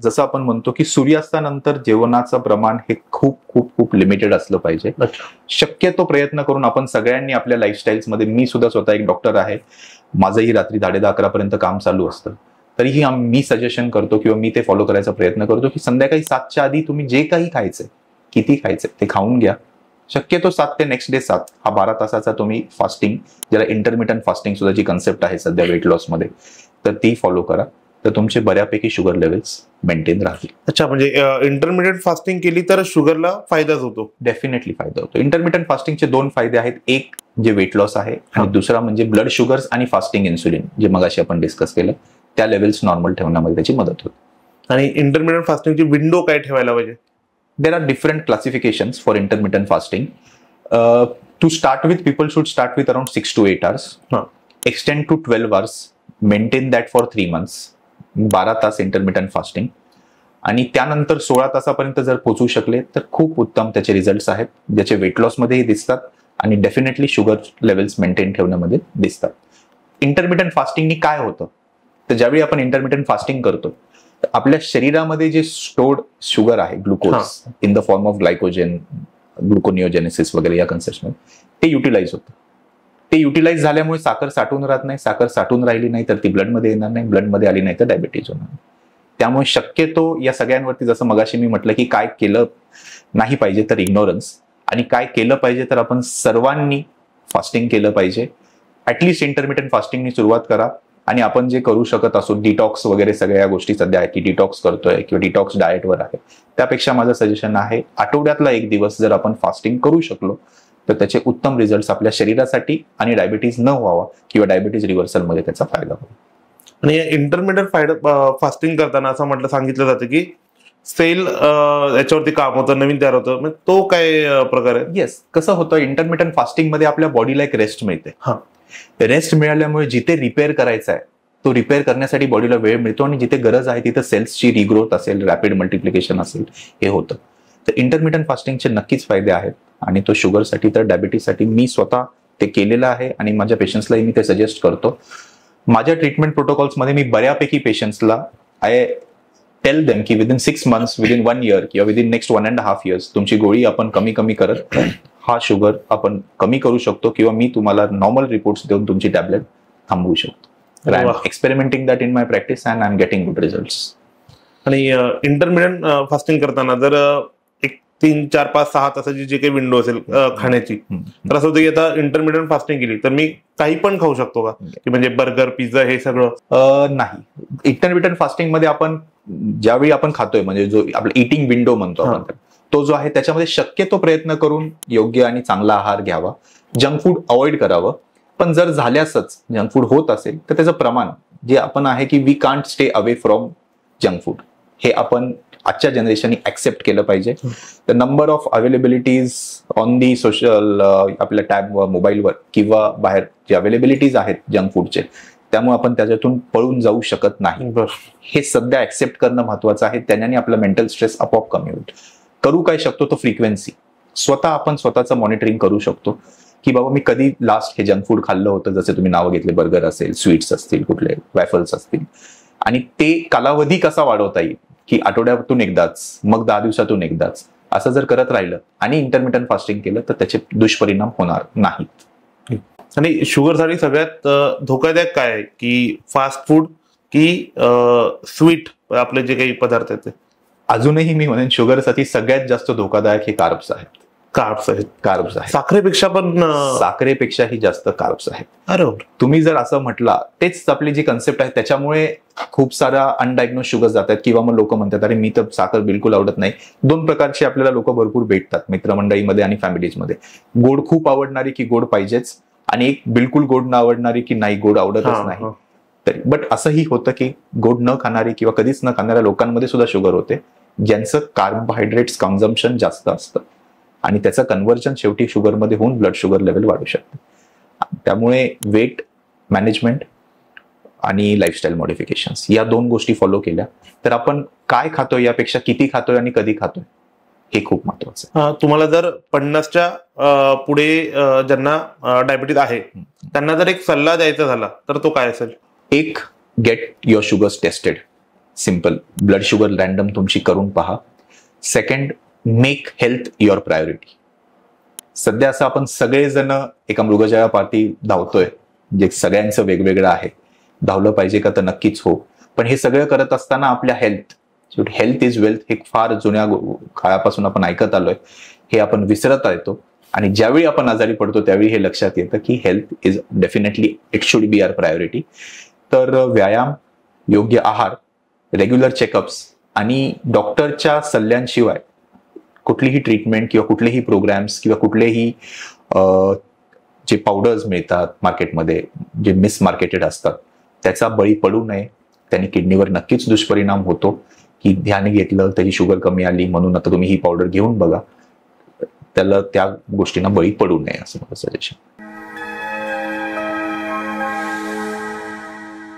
जसं आपण म्हणतो की सूर्यास्तानंतर जेवणाचं प्रमाण हे खूप खूप खूप लिमिटेड असलं पाहिजे. शक्यतो प्रयत्न करून आपण सगळ्यांनी आपल्या लाईफस्टाईल्समध्ये, मी सुद्धा स्वतः एक डॉक्टर आहे, माझंही रात्री 10:30 11 पर्यंत काम चालू असतं, तरीही मी सजेशन करतो किंवा मी ते फॉलो करायचा प्रयत्न करतो की संध्याकाळी 7च्या आधी तुम्ही जे काही खायचंय, किती खायचंय ते खाऊन घ्या. शक्यतो 7 ते नेक्स्ट डे 7 हा 12 तासाचा तुम्ही फास्टिंग, ज्याला इंटरमिटंट फास्टिंग सुद्धा जी कन्सेप्ट आहे सध्या वेट लॉसमध्ये, तर ती फॉलो करा, तर तुमचे बऱ्यापैकी शुगर लेवल्स मेंटेन राहतील. अच्छा, म्हणजे इंटरमिडिएट फास्टिंग केली तर शुगरला फायदाच होतो? डेफिनेटली फायदा होतो. इंटरमिडिएट फास्टिंगचे 2 फायदे आहेत. एक जे वेट लॉस आहे आणि दुसरा म्हणजे ब्लड शुगर्स आणि फास्टिंग इन्सुलिन, जे मगाशी आपण डिस्कस केलं, त्या लेवल्स नॉर्मल ठेवण्यामध्ये त्याची मदत होते. आणि इंटरमिडिएट फास्टिंगची विंडो काय ठेवायला पाहिजे? There are different classifications for intermittent fasting. To start with, people should start with around 6 to 8 hours. Extend to 12 hours. Maintain that for 3 months. 12 तास इंटरमिटंट फास्टिंग. आणि त्यानंतर 16 तासापर्यंत जर पोहोचू शकले तर खूप उत्तम त्याचे रिझल्ट्स आहेत, ज्याचे वेट लॉसमध्येही दिसतात आणि डेफिनेटली शुगर लेवल्स मेंटेन ठेवण्यामध्ये दिसतात. इंटरमिटंट फास्टिंगनी काय होतं, तर ज्यावेळी आपण इंटरमिटंट फास्टिंग करतो, आपल्या शरीरामध्ये जे स्टोर्ड शुगर आहे, glucose in the form of glycogen, ग्लुकोनिओजेनेसिस वगैरे या कन्सेप्टमध्ये, ते युटिलाइज होतं. ते युटिलाइज झाल्यामुळे साखर साठवून राहत नाही. साखर साठवून राहिली नाही तर ती ब्लडमध्ये येणार नाही. ब्लडमध्ये आली नाही तर डायबिटीज होणार नाही. त्यामुळे शक्यतो या सगळ्यांवरती, जसं मगाशी मी म्हटलं की काय केलं नाही पाहिजे तर इग्नोरन्स, आणि काय केलं पाहिजे तर आपण सर्वांनी फास्टिंग केलं पाहिजे. ऍटलिस्ट इंटरमिटंट फास्टिंगनी सुरुवात करा. आणि आपण जे करू शकत असो, डिटॉक्स वगैरे सगळ्या गोष्टी सध्या आहे की डिटॉक्स करतोय किंवा डिटॉक्स डाएटवर आहे, त्यापेक्षा माझं सजेशन आहे आठवड्यातला 1 दिवस जर आपण फास्टिंग करू शकलो तर त्याचे उत्तम रिझल्ट्स आपल्या शरीरासाठी आणि डायबिटीज न व्हावा किंवा डायबिटीज रिव्हर्सलमध्ये त्याचा फायदा होईल. आणि इंटरमिडिएट फास्टिंग करताना असं सांगितलं जातं की सेल याच्यावरती काम होतं, नवीन तयार होतं, तो काय प्रकार आहे? येस, कसं होतं, इंटरमिटंट फास्टिंग मध्ये आपल्या बॉडीला एक रेस्ट मिळते. रेस्ट मिळाल्यामुळे जिथे रिपेअर करायचा आहे तो रिपेअर करण्यासाठी बॉडीला वेळ मिळतो, आणि जिथे गरज आहे तिथे सेल्सची रिग्रोथ असेल, रॅपिड मल्टिप्लिकेशन असेल, हे होतं. तर इंटरमिटंट फास्टिंगचे नक्कीच फायदे आहेत, आणि तो शुगरसाठी तर डायबिटीजसाठी मी स्वतः ते केलेलं आहे आणि माझ्या पेशंट्सलाही मी ते सजेस्ट करतो. माझ्या ट्रीटमेंट प्रोटोकॉल्समध्ये मी बऱ्यापैकी पेशंट्सला आय टेल देम की विदिन 6 months, विदिन 1 year किंवा विदिन नेक्स्ट 1.5 years तुमची गोळी आपण कमी कमी करत हा शुगर आपण कमी करू शकतो, किंवा मी तुम्हाला नॉर्मल रिपोर्ट्स देऊन तुमची टॅबलेट थांबवू शकतो. I am experimenting that in my practice and I am getting good results. आणि इंटरमिडिएट फास्टिंग करताना जर 3, 4, 5, 6 तासाची जी काही विंडो असेल खाण्याची, तर असं होतं की आता इंटरमिडिएट फास्टिंग केली तर मी काही पण खाऊ शकतो का, की म्हणजे बर्गर, पिझ्झा हे सगळं? नाही. इंटरमिटंट फास्टिंग मध्ये आपण ज्यावेळी आपण खातोय, म्हणजे जो आपला इटिंग विंडो म्हणतो आपण, तो जो आहे त्याच्यामध्ये शक्यतो प्रयत्न करून योग्य आणि चांगला आहार घ्यावा. जंक फूड अवॉइड करावं. पण जर झाल्यासच जंक फूड होत असेल तर त्याचं प्रमाण जे आपण आहे की we can't stay away from junk food, हे आपण आजच्या जनरेशननी ऍक्सेप्ट केलं पाहिजे. The number of availabilities on the social, आपल्या टॅबवर, मोबाईलवर किंवा बाहेर जे अवेलेबिलिटीज आहेत जंक फूडचे, त्यामुळे आपण त्याच्यातून पळून जाऊ शकत नाही. हे सध्या ऍक्सेप्ट करणं महत्वाचं आहे. त्याने आपला मेंटल स्ट्रेस आपोआप कमी होईल. करू काय शकतो तो फ्रिक्वेन्सी, स्वतः आपण स्वतःचं मॉनिटरिंग करू शकतो की बाबा मी कधी लास्ट हे जंक फूड खाल्लं होतं, जसे तुम्ही नावं घेतले, बर्गर असेल, स्वीट्स असतील, कुठले वॅफल्स असतील, आणि ते कालावधी कसा वाढवता येईल, की आठवड्यातून एकदाच, मग 10 दिवसातून एकदाच, असं जर करत राहिलं आणि इंटरमिटंट फास्टिंग केलं तर त्याचे दुष्परिणाम होणार नाहीत. आणि शुगरसाठी सगळ्यात धोकादायक काय आहे, की फास्ट फूड की स्वीट आपले जे काही पदार्थ आहेत? अजूनही मी म्हणेन शुगरसाठी सगळ्यात जास्त धोकादायक हे कार्ब्स आहेत. कार्ब्स आहेत. साखरेपेक्षा पण, साखरेपेक्षाही जास्त कार्ब्स आहेत. अरे, तुम्ही जर असं म्हटला, तेच आपली जी कन्सेप्ट आहे त्याच्यामुळे खूप सारा अनडायग्नोज शुगर जातात, किंवा मग लोक म्हणतात अरे मी तर साखर बिलकुल आवडत नाही. 2 प्रकारचे आपल्याला लोक भरपूर भेटतात मित्रमंडळीमध्ये आणि फॅमिलीजमध्ये. गोड खूप आवडणारी की गोड पाहिजेच, आणि एक बिलकुल गोड न आवडणारी की नाही, गोड आवडतच नाही. तरी बट असंही होतं की गोड न खाणारी किंवा कधीच न खाणाऱ्या लोकांमध्ये सुद्धा शुगर होते, ज्यांचं कार्बोहायड्रेट्स कन्झम्पशन जास्त असतं, आणि त्याचं कन्व्हर्जन शेवटी शुगरमध्ये होऊन ब्लड शुगर लेवल वाढू शकते. त्यामुळे वेट मॅनेजमेंट आणि लाईफस्टाईल मॉडिफिकेशन्स या 2 गोष्टी फॉलो केल्या तर आपण काय खातोय यापेक्षा किती खातोय आणि कधी खातोय हे खूप महत्वाचं आहे. तुम्हाला जर 50च्या पुढे ज्यांना डायबिटीज आहे त्यांना जर एक सल्ला द्यायचा झाला तर तो काय असेल? एक, get your sugars tested. Simple, blood sugar random तुमची करून पहा. Second, make health your priority. सध्या असं आपण सगळेजण एका मृगजळा पार्टी धावतोय, जे सगळ्यांचं वेगवेगळं आहे. धावलं पाहिजे का, तर नक्कीच हो. पण हे सगळं करत असताना आपल्या हेल्थ इज वेल्थ हे फार जुन्या काळापासून आपण ऐकत आलोय, हे आपण विसरत येतो. आणि ज्यावेळी आपण आजारी पडतो त्यावेळी हे लक्षात येतं की health is definitely it should be our priority. तर व्यायाम, योग्य आहार, रेग्युलर चेकअप्स आणि डॉक्टरच्या सल्ल्यांशिवाय कुठलीही ट्रीटमेंट किंवा कुठलेही प्रोग्राम्स किंवा कुठलेही जे पावडर्स मिळतात मार्केटमध्ये, जे मिसमार्केटेड असतात, त्याचा बळी पडू नये. त्याने किडनीवर नक्कीच दुष्परिणाम होतो. की ध्यान घेतलं तरी शुगर कमी आली म्हणून आता तुम्ही ही पावडर घेऊन बघा, त्या गोष्टींना बळी पडू नये असं माझं सजेशन.